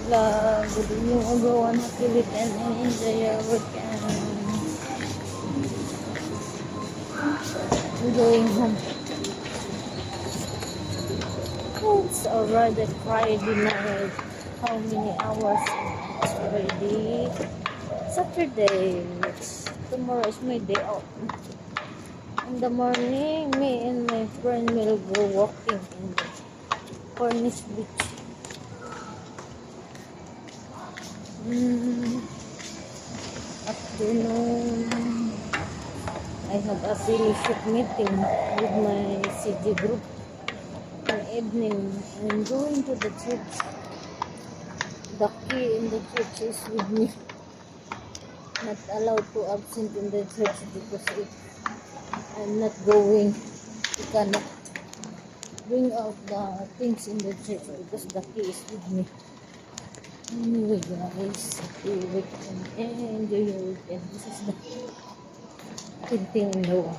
vlog. Good evening everyone. Happy weekend and enjoy your weekend. I'm going home. It's already Friday night. How many hours? It's already Saturday. Tomorrow is my day off. In the morning, me and my friend will go walking in the Cornish Beach. Afternoon, I have a fellowship meeting with my CG group. In evening, I'm going to the church. The key in the church is with me. Not allowed to absent in the church because if I'm not going, you cannot bring out the things in the church because the key is with me. Anyway guys, happy weekend and enjoy your weekend. This is the painting in the wall.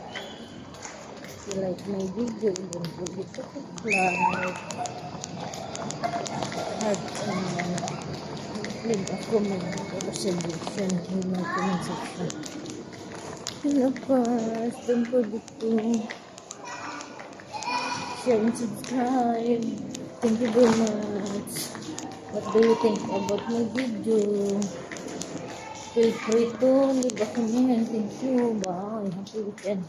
If you like my video, don't forget to like, heart, and leave a comment or a suggestion in my comment section. And of course, don't forget to share and subscribe. Thank you very much. What do you think about my video? Feel free to leave a comment. Thank you. Bye. Happy weekend.